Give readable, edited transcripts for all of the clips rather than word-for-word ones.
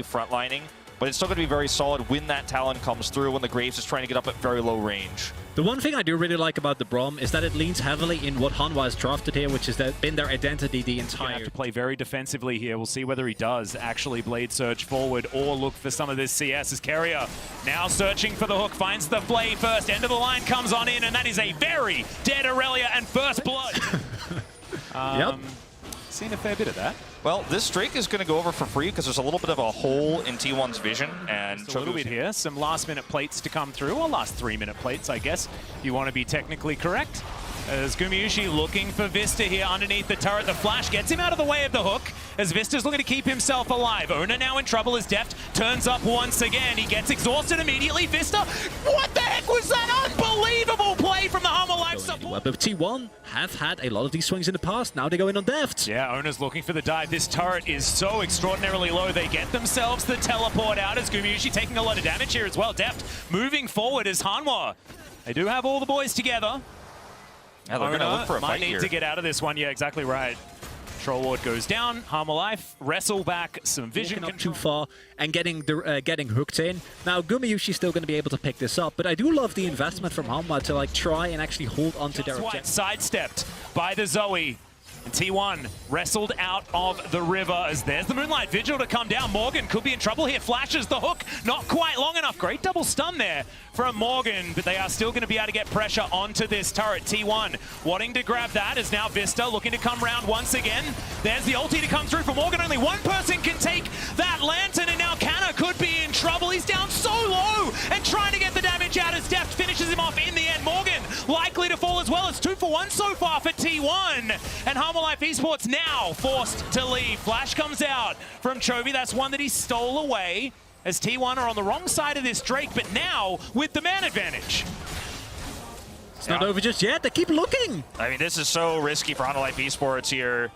play frontlining, but it's still going to be very solid when that Talon comes through, when the Graves is trying to get up at very low range. The one thing I do really like about the Braum is that it leans heavily in what Hanwha has drafted here, which has been their identity the entire... Have to play very defensively here. We'll see whether he does actually blade surge forward or look for some of this CS as Carrier now searching for the hook, finds the blade first, end of the line comes on in, and that is a very dead Aurelia and first blood. Yep. Seen a fair bit of that. Well, this Drake is going to go over for free because there's a little bit of a hole in T1's vision. And just a little bit here. Some last-minute plates to come through, or last 3-minute plates, I guess. You want to be technically correct. As Gumayusi looking for Vista here underneath the turret. The flash gets him out of the way of the hook as Vista's looking to keep himself alive. Ona now in trouble as Deft turns up once again. He gets exhausted immediately. Vista, what the heck was that? Unbelievable play from the Hanwha Life support. But T1 have had a lot of these swings in the past. Now they go in on Deft. Yeah, Ona's looking for the dive. This turret is so extraordinarily low. They get themselves the teleport out as Gumayusi taking a lot of damage here as well. Deft moving forward as Hanwha. They do have all the boys together. Yeah, they're going to look for a fight might need to get out of this one. Yeah, exactly right. Troll Ward goes down. Hanwha Life wrestle back some vision control. Up too far and getting hooked in. Now Gumayushi's still going to be able to pick this up, but I do love the investment from Hanwha to like try and actually hold onto their objective. Sidestepped by the Zoe. And T1 wrestled out of the river as there's the Moonlight Vigil to come down. Morgan could be in trouble here. Flashes the hook. Not quite long enough. Great double stun there from Morgan, but they are still going to be able to get pressure onto this turret. T1 wanting to grab that is now Vista looking to come round once again. There's the ulti to come through for Morgan. Only one person can take that lantern, and now Canna could be in trouble. He's down so low and trying to get the damage out as Deft finishes him off in the end. Morgan likely to fall as well. It's 2 for 1 so far for T1. And Hanwha Life Esports now forced to leave. Flash comes out from Chovy. That's one that he stole away as T1 are on the wrong side of this Drake, but now with the man advantage. It's not over just yet. They keep looking. I mean, this is so risky for Hanwha Life Esports here.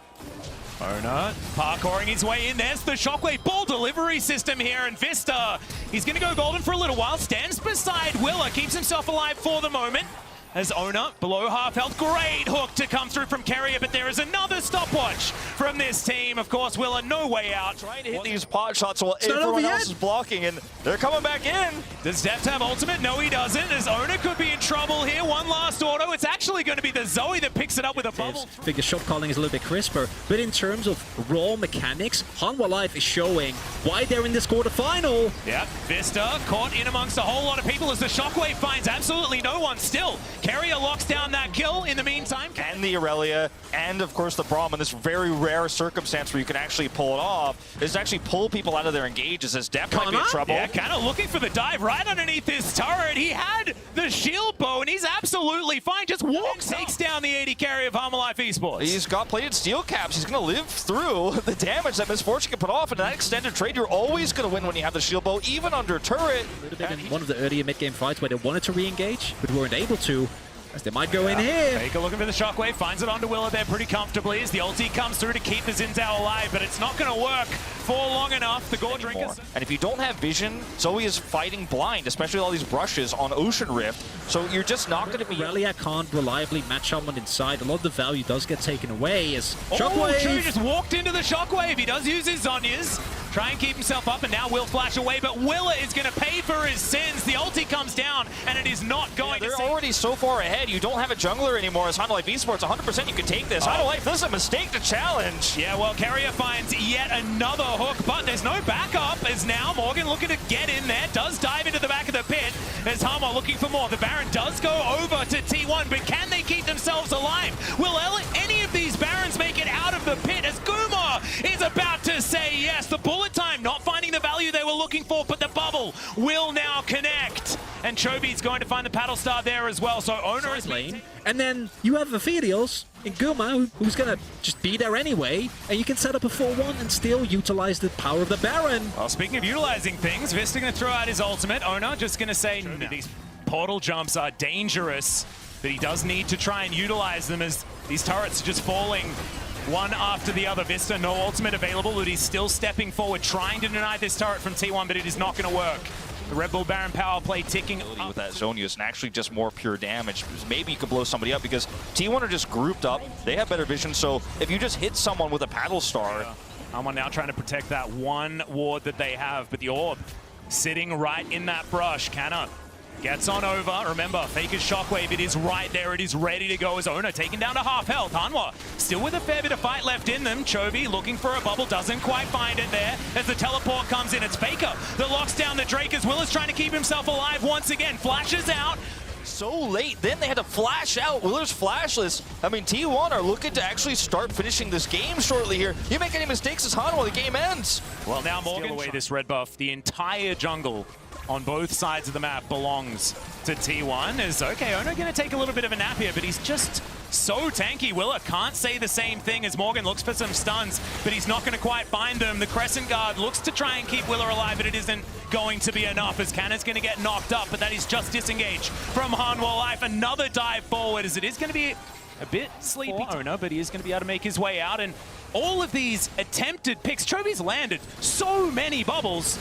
Ona parkouring his way in. There's the Shockwave ball delivery system here, and Vista, he's going to go golden for a little while. Stands beside Willa, keeps himself alive for the moment. As Ona, below half health, great hook to come through from Carrier, but there is another stopwatch from this team. Of course, Willa, no way out. Trying to hit these pot shots while everyone else is blocking, and they're coming back in. Does Deft have ultimate? No, he doesn't, as Ona could be in trouble here. One last auto. It's actually going to be the Zoe that picks it up with a bubble. I think the shot calling is a little bit crisper, but in terms of raw mechanics, Hanwha Life is showing why they're in this quarterfinal. Yep, Vista caught in amongst a whole lot of people as the Shockwave finds absolutely no one still. Carrier locks down that kill in the meantime. And the Aurelia, and of course the Braum in this very rare circumstance where you can actually pull it off, is to actually pull people out of their engages as Deft might be in trouble. Yeah, kind of looking for the dive right underneath this turret. He had the shield bow, and he's absolutely fine. Just walks, takes down the 80 carry of Hanwha Life Esports. He's got plated steel caps. He's going to live through the damage that Misfortune can put off. And in that extended trade, you're always going to win when you have the shield bow, even under turret. A little bit in one of the earlier mid-game fights where they wanted to re-engage, but weren't able to. As they might go in here. Baker looking for the Shockwave, finds it onto Willa there pretty comfortably as the ulti comes through to keep the Xinzao alive, but it's not going to work for long enough. The Gore Drinkers. And if you don't have vision, Zoe is fighting blind, especially with all these brushes on Ocean Rift, so you're just not going to be... Aurelia can't reliably match someone inside. A lot of the value does get taken away as Shockwave. Oh, just walked into the Shockwave. He does use his Zonyas. Try and keep himself up, and now will flash away, but Willa is going to pay for his sins. The ulti comes down, and it is not going to... They're already so far ahead. You don't have a jungler anymore as Hanwha Life Esports. 100% you can take this. Hanwha Life, this is a mistake to challenge. Yeah, well, Carrier finds yet another hook, but there's no backup, as now Morgan looking to get in there. Does dive into the back of the pit. There's Hanwha looking for more. The Baron does go over to T1, but can they keep themselves alive? Will any of these Barons make it out of the pit as Guma is about to say yes? The bullet time not finding the value they were looking for, but the bubble will now connect. And Chovy's going to find the paddle star there as well, so Ona is lane. And then you have the Viridios in Guma, who's going to just be there anyway, and you can set up a 4-1 and still utilize the power of the Baron. Well, speaking of utilizing things, Vista going to throw out his ultimate. Ona just going to say, no. These portal jumps are dangerous, but he does need to try and utilize them as these turrets are just falling one after the other. Vista, no ultimate available, but he's still stepping forward, trying to deny this turret from T1, but it is not going to work. The Red Bull Baron power play ticking up. With that Zonius and actually just more pure damage. Maybe you could blow somebody up because T1 are just grouped up. They have better vision, so if you just hit someone with a paddle star, Hanwha now trying to protect that one ward that they have, but the orb sitting right in that brush. Canna gets on over. Remember, Faker's Shockwave, it is right there. It is ready to go as Owner taken down to half health. Hanwha still with a fair bit of fight left in them. Chovy looking for a bubble, doesn't quite find it there. As the teleport comes in, it's Faker that locks down the Drake as Will is trying to keep himself alive once again. Flashes out. So late, then they had to flash out. Willer's flashless. I mean, T1 are looking to actually start finishing this game shortly here. You make any mistakes as Hanwha, the game ends. Well, now Morgan steal away this red buff. The entire jungle on both sides of the map belongs to T1. Is okay, Ono gonna take a little bit of a nap here, but he's just so tanky. Willer can't say the same thing as Morgan looks for some stuns, but he's not gonna quite find them. The Crescent Guard looks to try and keep Willer alive, but it isn't going to be enough as Canna's gonna get knocked up, but that is just disengaged from Hanwha Life. Another dive forward as it is gonna be a bit sleepy for Ono, but he is gonna be able to make his way out. And all of these attempted picks, Chovy's landed so many bubbles,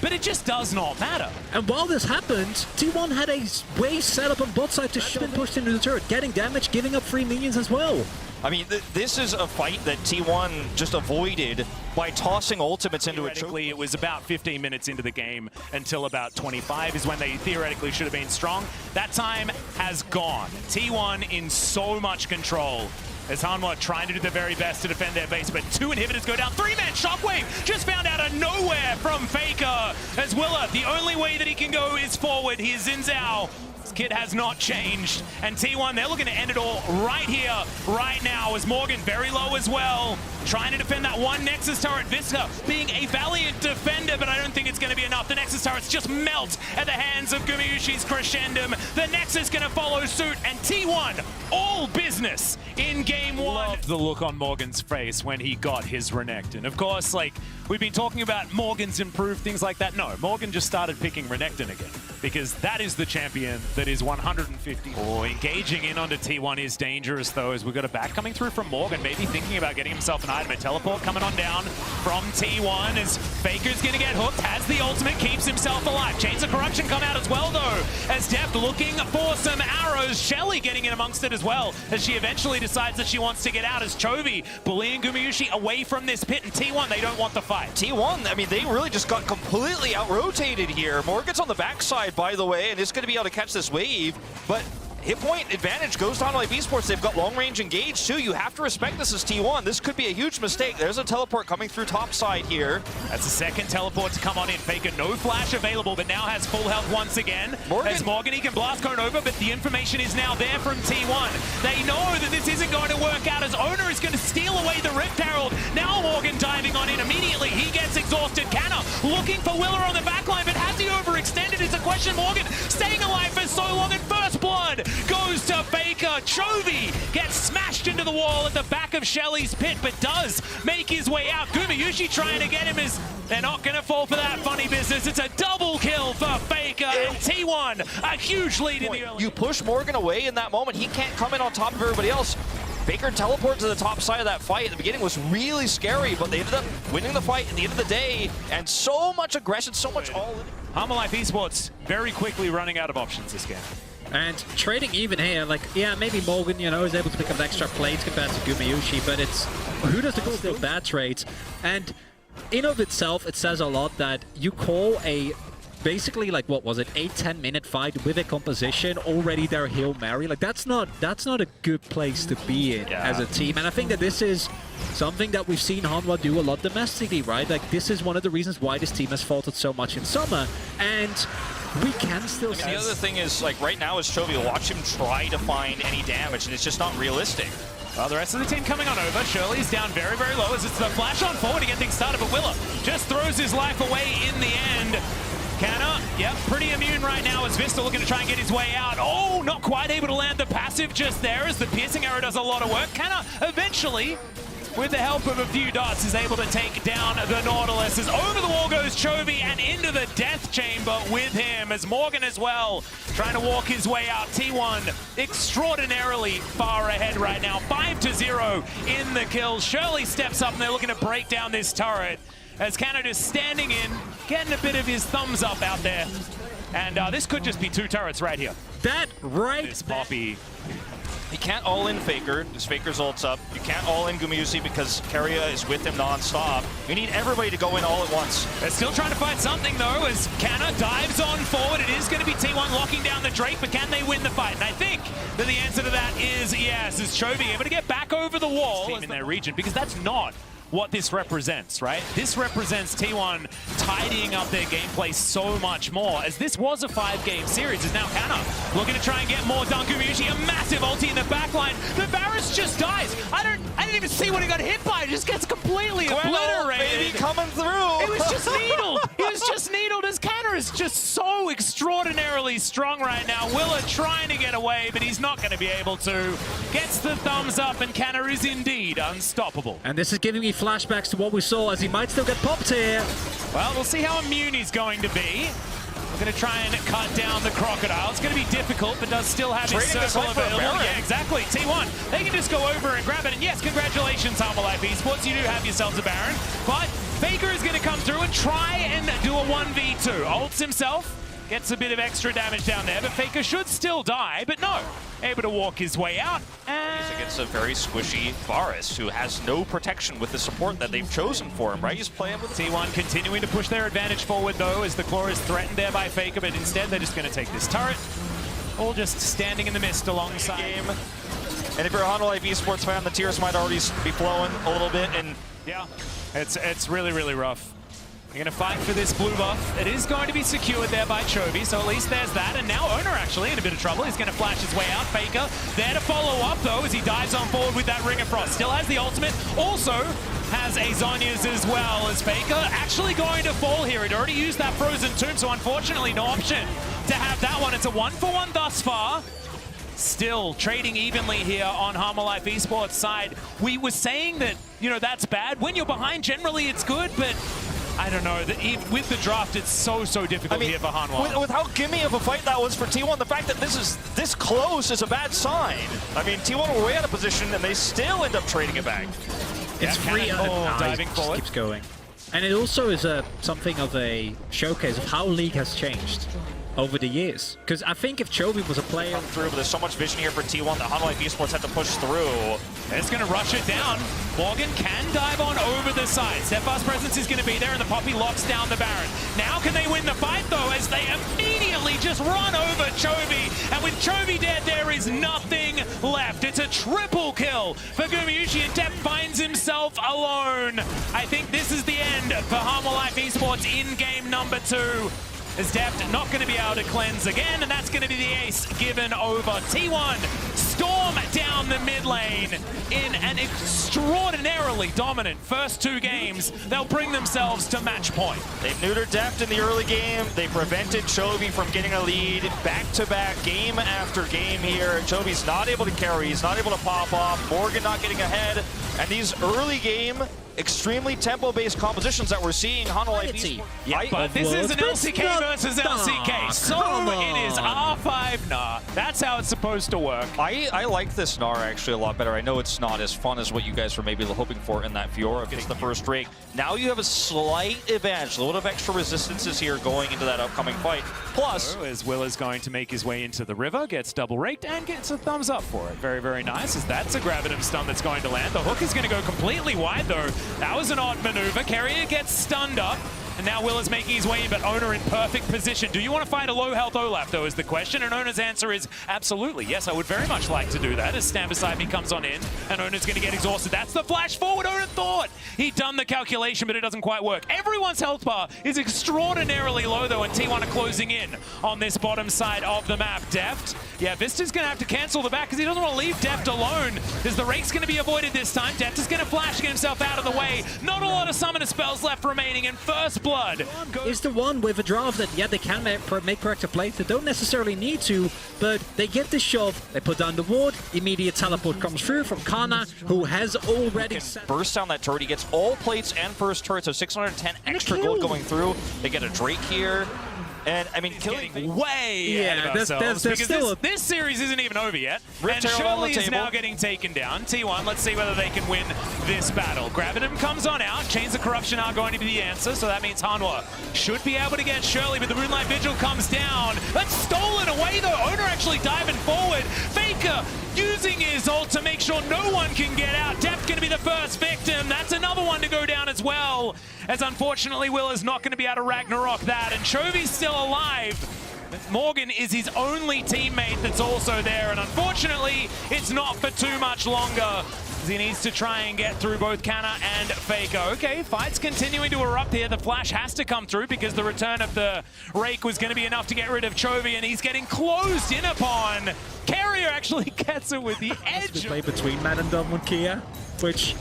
but it just does not matter. And while this happened, T1 had a way set up on both sides to shove and pushed into the turret, getting damage, giving up free minions as well. I mean, this is a fight that T1 just avoided by tossing ultimates into a choke. It was about 15 minutes into the game until about 25 is when they theoretically should have been strong. That time has gone. T1 in so much control as Hanwha trying to do the very best to defend their base, but 2 inhibitors go down. 3-man Shockwave just found out of nowhere from Faker as Willer. The only way that he can go is forward. He is Xin Zhao. This kid has not changed. And T1, they're looking to end it all right here, right now, as Morgan very low as well. Trying to defend that one Nexus turret. Visca being a valiant defender, but I don't think it's going to be enough. The Nexus turrets just melt at the hands of Gumayusi's Crescendum. The Nexus going to follow suit, and T1, all business in game 1. Love the look on Morgan's face when he got his Renekton. Of course, like, we've been talking about Morgan's improved, things like that. No, Morgan just started picking Renekton again, because that is the champion that is 150. Oh, engaging in onto T1 is dangerous, though, as we've got a back coming through from Morgan, maybe thinking about getting himself an item. A teleport coming on down from T1 as Faker's going to get hooked, has the ultimate, keeps himself alive. Chains of Corruption come out as well, though, as Deft looking for some arrows. Shelly getting in amongst it as well, as she eventually decides that she wants to get out, as Chovy bullying Gumayusi away from this pit, and T1, they don't want the fight. T1, I mean, they really just got completely out-rotated here. Morgan's on the backside, by the way, and is going to be able to catch this wave, but hit point advantage goes to Hanwha Esports. They've got long range engaged too. You have to respect this as T1. This could be a huge mistake. There's a teleport coming through top side here. That's the second teleport to come on in. Faker, no flash available, but now has full health once again. As Morgan, he can blast cone over, but the information is now there from T1. They know that this isn't going to work out, as Owner is going to steal away the Rift Herald. Now Morgan diving on in immediately. He gets exhausted. Canna looking for Willer on the backline, but has he overextended? It's a question. Morgan staying alive for so long, and first blood goes to Faker. Chovy gets smashed into the wall at the back of Shelly's pit, but does make his way out. Gumayusi trying to get him, as they're not going to fall for that funny business. It's a double kill for Faker, and T1 a huge lead in the early. You push Morgan away in that moment. He can't come in on top of everybody else. Faker teleport to the top side of that fight at the beginning was really scary, but they ended up winning the fight at the end of the day, and so much aggression, so much all-in. Hanwha Esports very quickly running out of options this game. And trading even here, like, yeah, maybe Morgan, you know, is able to pick up extra plates compared to Gumayusi, but it's who does the goal still bad trades? And in of itself, it says a lot that you call a basically, like, what was it, 8-10 minute fight with a composition already their Hail Mary. Like, that's not a good place to be in as a team. And I think that this is something that we've seen Hanwha do a lot domestically, right? Like, this is one of the reasons why this team has faltered so much in summer, and we can still see. The other thing is, like, right now is Chovy, watch him try to find any damage, and it's just not realistic. Well, the rest of the team coming on over. Shirley's down very, very low as it's the flash on forward to get things started, but Willer just throws his life away in the end. Canna, yep, pretty immune right now as Vista looking to try and get his way out. Oh, not quite able to land the passive just there as the piercing arrow does a lot of work. Canna eventually, with the help of a few dots, is able to take down the Nautilus. As over the wall goes Chovy and into the death chamber with him, as Morgan as well trying to walk his way out. T1 extraordinarily far ahead right now, 5-0 in the kills. Shirley steps up and they're looking to break down this turret, as Canada's standing in, getting a bit of his thumbs up out there. And this could just be 2 turrets right here. That right This Poppy You can't all-in Faker, because Faker's ult's up. You can't all-in Gumayusi because Keria is with him non-stop. You need everybody to go in all at once. They're still trying to find something, though, as Canna dives on forward. It is going to be T1 locking down the Drake, but can they win the fight? And I think that the answer to that is yes, is Chovy able to get back over the wall in their region, because that's not what this represents, right? This represents T1 tidying up their gameplay so much more, as this was a 5-game series. Is now Canna looking to try and get more done. Gumayusi, a massive ulti in the backline. The Varus just dies. I didn't even see what he got hit by. It just gets completely obliterated. Baby coming through. It was just needled. He was just needled, as Canna is just so extraordinarily strong right now. Willa trying to get away, but he's not going to be able to. Gets the thumbs up, and Canna is indeed unstoppable. And this is giving me flashbacks to what we saw, as he might still get popped here. Well, we'll see how immune he's going to be. We're going to try and cut down the Crocodile. It's going to be difficult, but does still have his circle available. Yeah, exactly. T1, they can just go over and grab it. And yes, congratulations, Hanwha Esports. You do have yourselves a Baron. But Faker is going to come through and try and do a 1v2. Ults himself. Gets a bit of extra damage down there, but Faker should still die, but no. Able to walk his way out. And he's against a very squishy Varus, who has no protection with the support that they've chosen for him, right? He's playing with T1 continuing to push their advantage forward, though, as the Claw is threatened there by Faker, but instead they're just going to take this turret. All just standing in the mist alongside. Game. And if you're a Hanwha Esports fan, the tears might already be flowing a little bit. And yeah, it's really, really rough. They're going to fight for this blue buff. It is going to be secured there by Chovy, so at least there's that. And now Owner actually in a bit of trouble. He's going to flash his way out. Faker there to follow up, though, as he dives on forward with that Ring of Frost. Still has the ultimate. Also has a Zhonya's as well, as Faker actually going to fall here. He'd already used that Frozen Tomb, so unfortunately no option to have that one. It's a 1-for-1 thus far. Still trading evenly here on Hanwha Esports side. We were saying that, you know, that's bad. When you're behind, generally it's good, but I don't know, with the draft, it's so difficult here for Hanwha. With how gimme of a fight that was for T1, the fact that this is this close is a bad sign. I mean, T1 were way out of position, and they still end up trading it back. It's free. Diving forward. Keeps going. And it also is something of a showcase of how League has changed over the years. Because I think if Chovy was a player through, but there's so much vision here for T1 that Hanwha Esports had to push through. It's going to rush it down. Morgan can dive on over the side. Steadfast presence is going to be there, and the Poppy locks down the Baron. Now can they win the fight, though, as they immediately just run over Chovy. And with Chovy dead, there is nothing left. It's a triple kill for Gumayusi, and Depp finds himself alone. I think this is the end for Hanwha Esports in game number 2. As Deft not going to be able to cleanse again, and that's going to be the ace given over. T1 storm down the mid lane in an extraordinarily dominant first 2 games. They'll bring themselves to match point. They've neutered Deft in the early game. They prevented Chovy from getting a lead back-to-back, game after game here. Chovy's not able to carry. He's not able to pop off. Morgan not getting ahead. And these early game, extremely tempo-based compositions that we're seeing Hanwha Esports. Yeah, but this is an LCK versus LCK, so it is R5 Gnar. That's how it's supposed to work. I like this Gnar actually a lot better. I know it's not as fun as what you guys were maybe hoping for in that Fiora against the first Drake. Now you have a slight advantage, a little bit of extra resistances here going into that upcoming fight. Plus, as Will is going to make his way into the river, gets double raked and gets a thumbs up for it. Very, very nice, as that's a Gravitum stun that's going to land. The hook is going to go completely wide, though. That was an odd maneuver. Carrier gets stunned up. And now Will is making his way in, but Owner in perfect position. Do you want to fight a low health Olaf, though, is the question. And Owner's answer is absolutely. Yes, I would very much like to do that as Stand Beside Me comes on in. And Owner's going to get exhausted. That's the flash forward. Owner thought he'd done the calculation, but it doesn't quite work. Everyone's health bar is extraordinarily low, though, and T1 are closing in on this bottom side of the map. Deft, yeah, Vista's going to have to cancel the back because he doesn't want to leave Deft alone. As the rake's going to be avoided this time. Deft is going to flash to get himself out of the way. Not a lot of summoner spells left remaining, and first blood is the one with a draft that, yeah, they can make corrective plays. They don't necessarily need to, but they get the shove, they put down the ward, immediate teleport comes through from Kana, who has already burst down that turret. He gets all plates and first turret, so 610 extra gold going through. They get a Drake here. And I mean, killing way ahead of ourselves, there's because still this series isn't even over yet. Ripped And Herald on the Shirley is table. now getting taken down. T1, let's see whether they can win this battle. Gravitum comes on out. Chains of Corruption are going to be the answer, so that means Hanwha should be able to get Shirley, but the Moonlight Vigil comes down. That's stolen away though. Owner actually diving forward. Faker using his ult to make sure no one can get out. Deft going to be the first victim. That's another one to go down as well, as unfortunately Will is not going to be able to Ragnarok that, and Chovy's still alive. Morgan is his only teammate that's also there, and unfortunately it's not for too much longer. He needs to try and get through both Canna and Faker. Okay, fight's continuing to erupt here. The flash has to come through because the return of the Rake was going to be enough to get rid of Chovy, and he's getting closed in upon. Carrier actually gets it with the edge. play between Matt and Dom and Kia, which...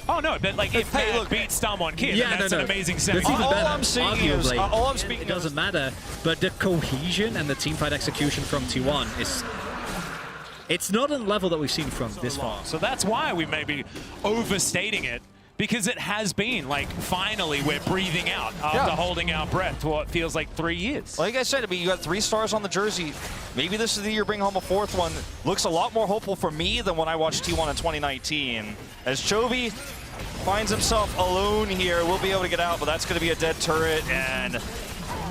Oh no, but like if Matt beats someone Kia, then that's an amazing That's semi. even better. I'm seeing is, Arguably, all I'm speaking it doesn't matter, but the cohesion and the teamfight execution from T1 is... It's not on the level that we've seen from this far. So that's why we may be overstating it, because it has been like, finally we're breathing out after holding our breath to what feels like 3 years. Like I said, I mean, you got 3 stars on the jersey. Maybe this is the year bring home a 4th one. Looks a lot more hopeful for me than when I watched T1 in 2019. As Chovy finds himself alone here, we'll be able to get out, but that's going to be a dead turret. And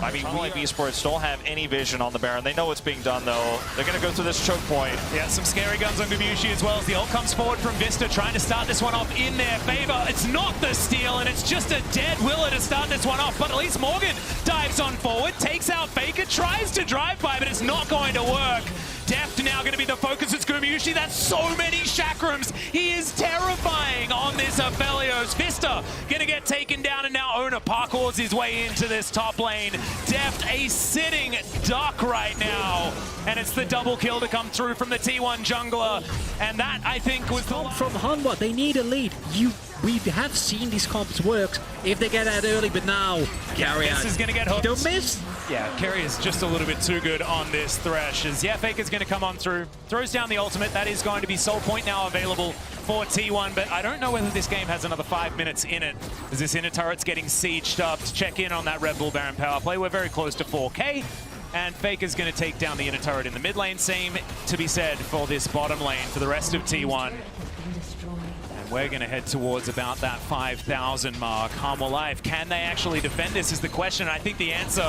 I mean, we Esports don't have any vision on the Baron. They know what's being done, though. They're going to go through this choke point. Yeah, some scary guns on Gumayusi as well as the ult comes forward from Vista, trying to start this one off in their favor. It's not the steal, and it's just a dead Willa to start this one off, but at least Morgan dives on forward, takes out Faker, tries to drive by, but it's not going to work. Deft now going to be the focus. It's Gumayusi. That's so many chakrams. He is terrifying on this Aphelios. Vista going to get taken down, and now Owner parkours his way into this top lane. Deft a sitting duck right now, and it's the double kill to come through from the T1 jungler, and that I think was the From Hanwha, they need a lead. We have seen these comps work if they get out early, but now Carrier. This is going to get hooked. Don't miss. Yeah, Kerry is just a little bit too good on this Thresh. As Faker's going to come on through, throws down the ultimate. That is going to be Soul Point now available for T1, but I don't know whether this game has another 5 minutes in it, as this inner turret's getting sieged up. To check in on that Red Bull Baron power play, we're very close to 4K, and Faker's going to take down the inner turret in the mid lane. Same to be said for this bottom lane for the rest of T1. We're going to head towards about that 5,000 mark. Hanwha Life, can they actually defend this is the question. I think the answer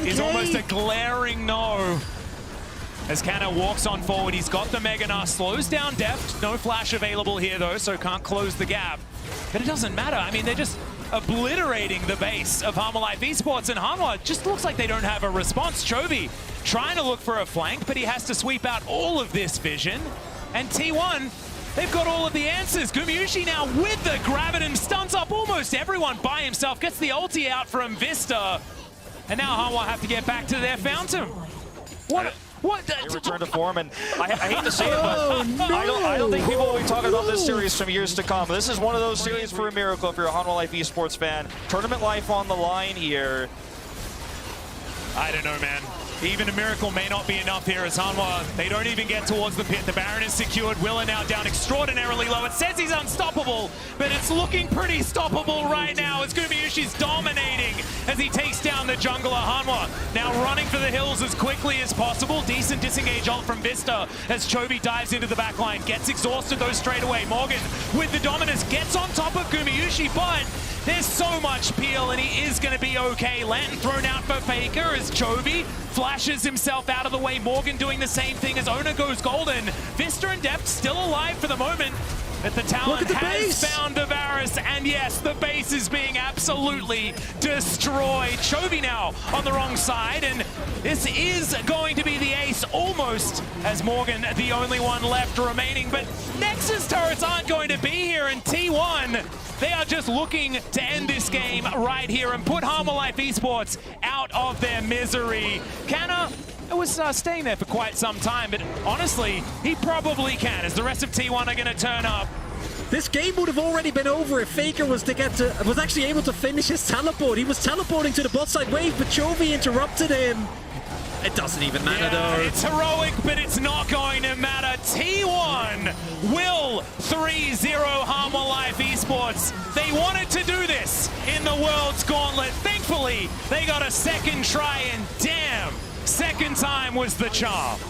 is almost a glaring no. As Canna walks on forward, he's got the Mega Gnar, slows down Deft. No flash available here though, so can't close the gap. But it doesn't matter. I mean, they're just obliterating the base of Hanwha Life Esports, and Hanwha just looks like they don't have a response. Chovy trying to look for a flank, but he has to sweep out all of this vision. And T1, they've got all of the answers. Gumayusi now with the Graviton, stuns up almost everyone by himself, gets the ulti out from Vista. And now Hanwha have to get back to their fountain. What? They return to form, and I hate to say it, but I don't think people will be talking about this series from years to come. This is one of those series for a miracle if you're a Hanwha Life Esports fan. Tournament life on the line here. I don't know, man. Even a miracle may not be enough here as Hanwha, they don't even get towards the pit. The Baron is secured. Willa now down extraordinarily low. It says he's unstoppable, but it's looking pretty stoppable right now as Gumayusi's dominating as he takes down the jungler. Hanwha now running for the hills as quickly as possible. Decent disengage ult from Vista as Chovy dives into the back line. Gets exhausted though straight away. Morgan with the dominance gets on top of Gumayusi, but there's so much peel, and he is going to be okay. Lantern thrown out for Faker as Chovy flashes himself out of the way. Morgan doing the same thing as Owner goes golden. Vista and Deft still alive for the moment, but the Talon has found the Varus, and yes, the base is being absolutely destroyed. Chovy now on the wrong side, and this is going to be the ace almost, as Morgan the only one left remaining, but Nexus turrets aren't going to be here, and T1, they are just looking to end this game right here and put Hanwha Life Esports out of their misery. Canna was staying there for quite some time, but honestly, he probably can, as the rest of T1 are going to turn up. This game would have already been over if Faker was actually able to finish his teleport. He was teleporting to the bot side wave, but Chovy interrupted him. It doesn't even matter though. It's heroic, but it's not going to matter. T1 will 3-0 Hanwha Life Esports. They wanted to do this in the World's Gauntlet. Thankfully, they got a second try, and damn, second time was the charm.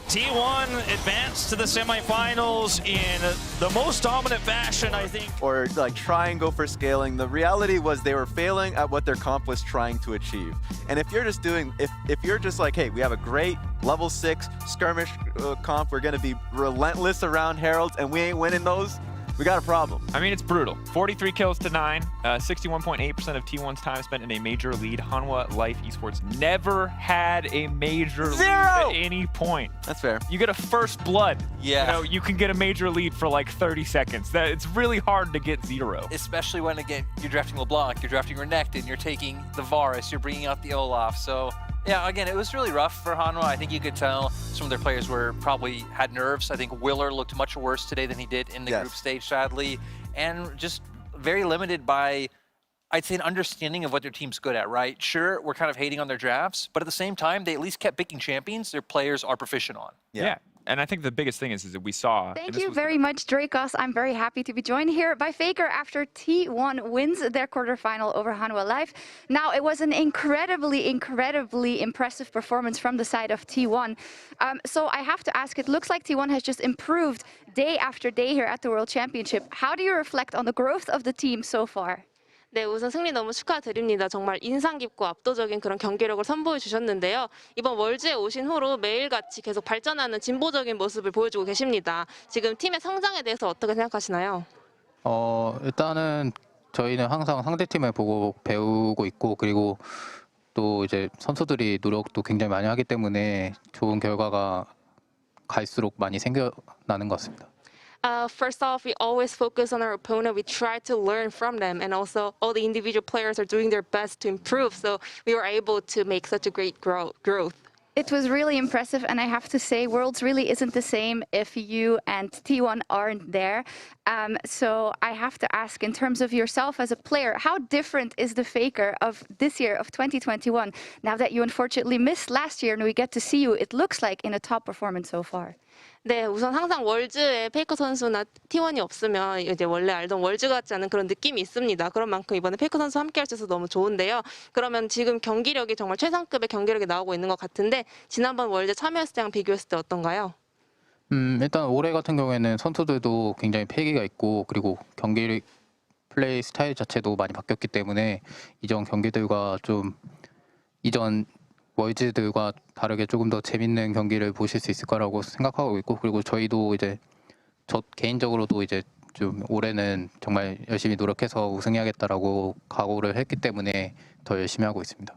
T1 advanced to the semifinals in the most dominant fashion, I think. Or like try and go for scaling. The reality was they were failing at what their comp was trying to achieve. And if you're just doing, if you're just like, hey, we have a great level 6 skirmish comp, we're gonna be relentless around Heralds and we ain't winning those, we got a problem. I mean, it's brutal. 43 kills to 9, 61.8% of T1's time spent in a major lead. Hanwha Life Esports never had a major lead at any point. That's fair. You get a first blood. Yeah. You know, you can get a major lead for like 30 seconds. It's really hard to get 0. Especially when, again, you're drafting LeBlanc, you're drafting Renekton, you're taking the Varus, you're bringing out the Olaf. So, yeah, again, it was really rough for Hanwha. I think you could tell some of their players probably had nerves. I think Willer looked much worse today than he did in the group stage, sadly. And just very limited by, I'd say, an understanding of what their team's good at, right? Sure, we're kind of hating on their drafts, but at the same time, they at least kept picking champions their players are proficient on. Yeah. And I think the biggest thing is that we saw... Thank you very much, Dracos. I'm very happy to be joined here by Faker after T1 wins their quarterfinal over Hanwha Life. Now, it was an incredibly impressive performance from the side of T1. So I have to ask, it looks like T1 has just improved day after day here at the World Championship. How do you reflect on the growth of the team so far? 네, 우선 승리 너무 축하드립니다. 정말 인상 깊고 압도적인 그런 경기력을 선보여 주셨는데요. 이번 월즈에 오신 후로 매일같이 계속 발전하는 진보적인 모습을 보여주고 계십니다. 지금 팀의 성장에 대해서 어떻게 생각하시나요? 일단은 저희는 항상 상대팀을 보고 배우고 있고 그리고 또 이제 선수들이 노력도 굉장히 많이 하기 때문에 좋은 결과가 갈수록 많이 생겨나는 것 같습니다. First off, we always focus on our opponent. We try to learn from them, and also all the individual players are doing their best to improve. So we were able to make such a great growth. It was really impressive, and I have to say, Worlds really isn't the same if you and T1 aren't there. So I have to ask, in terms of yourself as a player, how different is the Faker of this year, of 2021, now that you unfortunately missed last year and we get to see you, it looks like, in a top performance so far? 네, 우선 항상 월즈에 페이커 선수나 T1이 없으면 이제 원래 알던 월즈 같지 않은 그런 느낌이 있습니다. 그런 만큼 이번에 페이커 선수 함께 할 수 있어서 너무 좋은데요. 그러면 지금 경기력이 정말 최상급의 경기력이 나오고 있는 것 같은데 지난번 월즈 참여했을 때랑 비교했을 때 어떤가요? 일단 올해 같은 경우에는 선수들도 굉장히 패기가 있고 그리고 경기 플레이 스타일 자체도 많이 바뀌었기 때문에 이전 경기들과 좀 이전 월즈들과 다르게 조금 더 재밌는 경기를 보실 수 있을 거라고 생각하고 있고 그리고 저희도 이제 저 개인적으로도 이제 좀 올해는 정말 열심히 노력해서 우승해야겠다라고 각오를 했기 때문에 더 열심히 하고 있습니다.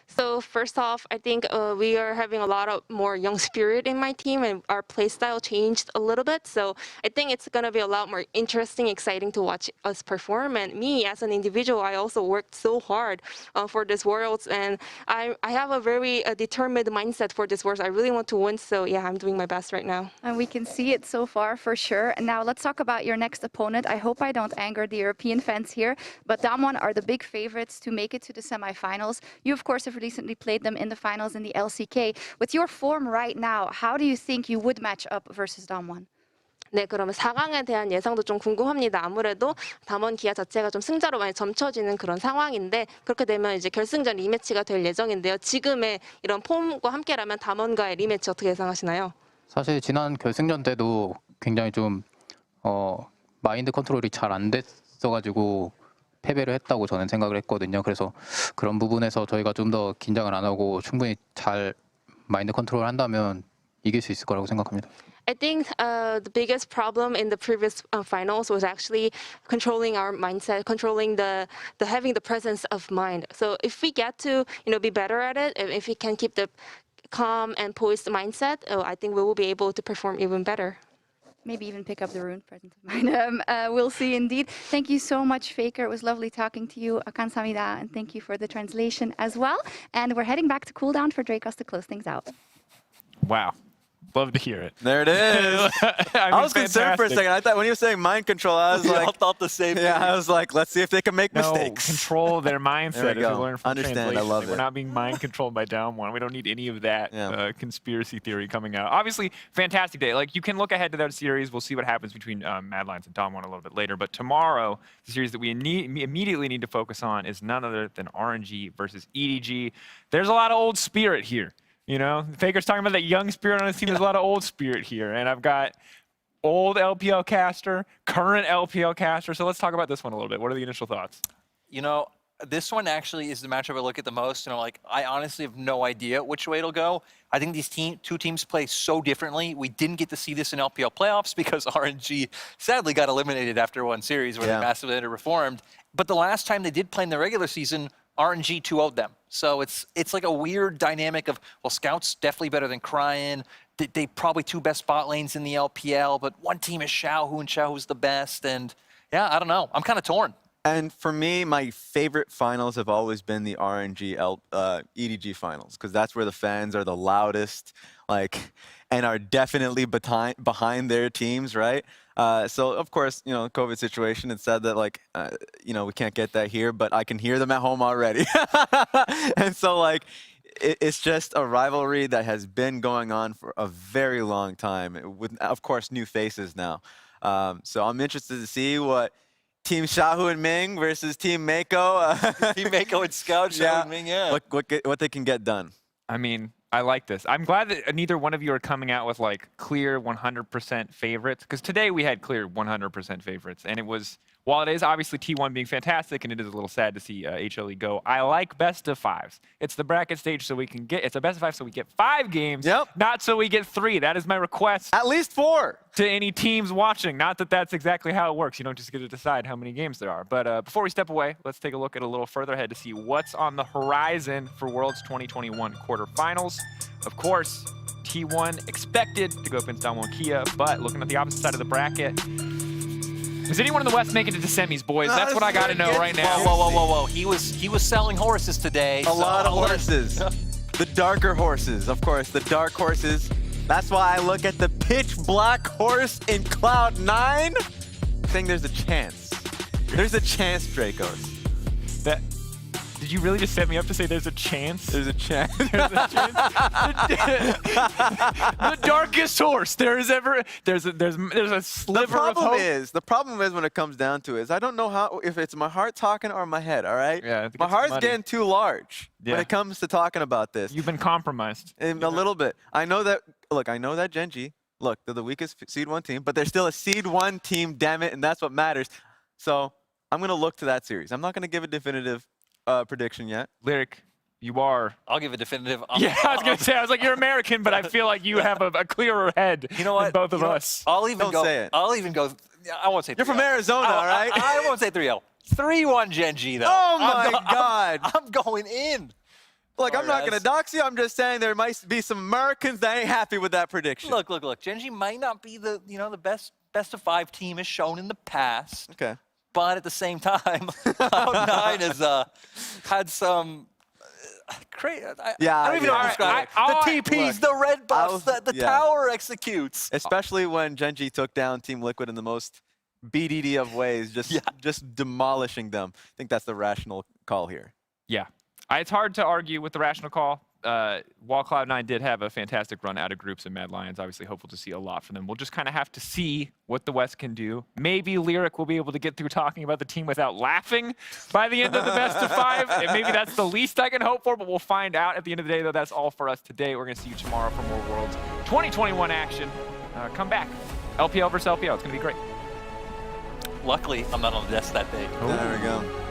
So first off, I think we are having a lot of more young spirit in my team, and our play style changed a little bit. So I think it's going to be a lot more interesting, exciting to watch us perform. And me, as an individual, I also worked so hard for this Worlds, and I have a very determined mindset for this Worlds. I really want to win, so yeah, I'm doing my best right now. And we can see it so far for sure. And now let's talk about your next opponent. I hope I don't anger the European fans here, but Damwon are the big favorites to make it to the semifinals. You, of course, have recently played them in the finals in the LCK. With your form right now, how do you think you would match up versus Damwon? 네, 그러면 4강에 대한 예상도 좀 궁금합니다. 아무래도 담원 기아 자체가 좀 승자로 많이 점쳐지는 그런 상황인데 그렇게 되면 이제 결승전 리매치가 될 예정인데요. 지금의 이런 폼과 함께라면 담원과의 리매치 어떻게 예상하시나요? 사실 지난 결승전 때도 굉장히 좀 마인드 컨트롤이 잘 안 됐어가지고 패배를 했다고 저는 생각을 했거든요. 그래서 그런 부분에서 저희가 좀 더 긴장을 안 하고 충분히 잘 마인드 컨트롤을 한다면 이길 수 있을 거라고 생각합니다. I think the biggest problem in the previous finals was actually controlling our mindset, controlling the having the presence of mind. So if we get to be better at it, if we can keep the calm and poised mindset, I think we will be able to perform even better. Maybe even pick up the rune presence of mind. We'll see indeed. Thank you so much, Faker. It was lovely talking to you. Kamsahamnida, and thank you for the translation as well. And we're heading back to cooldown for Dracos to close things out. Wow. Love to hear it. There it is. I was concerned for a second. I thought when you were saying mind control, I was We all like, thought the same thing. yeah, I was like, let's see if they can make No, mistakes. control their mindset. There we as go. we learn from Understand, I translation. love Like, it. We're not being mind controlled by down one. We don't need any of that conspiracy theory coming out. Obviously, fantastic day. Like, you can look ahead to that series. We'll see what happens between Mad Lions and Dawn One a little bit later. But tomorrow, the series that we immediately need to focus on is none other than RNG versus EDG. There's a lot of old spirit here. You know, Faker's talking about that young spirit on his team. There's a lot of old spirit here. And I've got old LPL caster, current LPL caster. So let's talk about this one a little bit. What are the initial thoughts? You know, this one actually is the matchup I look at the most, and I'm like, I honestly have no idea which way it'll go. I think these two teams play so differently. We didn't get to see this in LPL playoffs because RNG sadly got eliminated after one series where they massively underperformed. But the last time they did play in the regular season, RNG 2-0'd them. So it's like a weird dynamic of, well, Scout's definitely better than Cryin. They probably two best bot lanes in the LPL, but one team is Xiaohu, and Xiaohu's the best. And yeah, I don't know. I'm kind of torn. And for me, my favorite finals have always been the RNG EDG finals, because that's where the fans are the loudest, like, and are definitely behind their teams, right? So of course, you know, COVID situation, it said that like, you know, we can't get that here, but I can hear them at home already. And so like, it's just a rivalry that has been going on for a very long time with, of course, new faces now. So I'm interested to see what Team Xiaohu and Ming versus Team Mako. Team Mako and Scout, Xiaohu and Ming, yeah. What they can get done. I mean, I like this. I'm glad that neither one of you are coming out with like clear 100% favorites, because today we had clear 100% favorites, and it was, while it is obviously T1 being fantastic, and it is a little sad to see HLE go, I like best of fives. It's the bracket stage, so we can get, it's a best of five, so we get 5 games, not so we get 3. That is my request. At least 4. To any teams watching. Not that that's exactly how it works. You don't just get to decide how many games there are. But before we step away, let's take a look at a little further ahead to see what's on the horizon for Worlds 2021 quarterfinals. Of course, T1 expected to go up against Dawn One Kia, but looking at the opposite side of the bracket, does anyone in the West make it into semis, boys? That's what I got to know right now. Whoa. He was selling horses today. A lot of horses. The darker horses, of course, the dark horses. That's why I look at the pitch black horse in Cloud9, saying there's a chance. There's a chance, Dracos. Did you really just set me up to say there's a chance? There's a chance. There's a chance. The darkest horse there is ever. There's a sliver of hope. The problem is when it comes down to it is I don't know if it's my heart talking or my head. All right. Yeah. My heart's getting too large when it comes to talking about this. You've been compromised. A little bit. I know that. Look, I know that Genji. Look, they're the weakest seed 1 team, but they're still a seed 1 team. Damn it, and that's what matters. So I'm gonna look to that series. I'm not gonna give a definitive prediction yet. Lyric, you are. I'll give a definitive. Yeah, I was going to say, I was like, you're American, but I feel like you have a clearer head you know what? than both of us. I'll even Don't say it. I'll even go. I won't say 3-0. You're from Arizona, all right? I won't say 3-0. 3-1 Genji, though. Oh, my God. I'm going in. Look, I'm not going to dox you. I'm just saying there might be some Americans that ain't happy with that prediction. Look. Genji might not be the best of 5 team as shown in the past. Okay. But at the same time, Cloud9 has had some crazy. I don't even know how to describe it. The TPs, the red buffs that the tower executes. Especially when Genji took down Team Liquid in the most BDD of ways, just demolishing them. I think that's the rational call here. Yeah. It's hard to argue with the rational call. While Cloud9 did have a fantastic run out of groups in Mad Lions, obviously hopeful to see a lot from them. We'll just kind of have to see what the West can do. Maybe Lyric will be able to get through talking about the team without laughing by the end of the best of 5. And maybe that's the least I can hope for, but we'll find out. At the end of the day, though, that's all for us today. We're going to see you tomorrow for more Worlds 2021 action. Come back. LPL versus LPL. It's going to be great. Luckily, I'm not on the desk that day. There we go.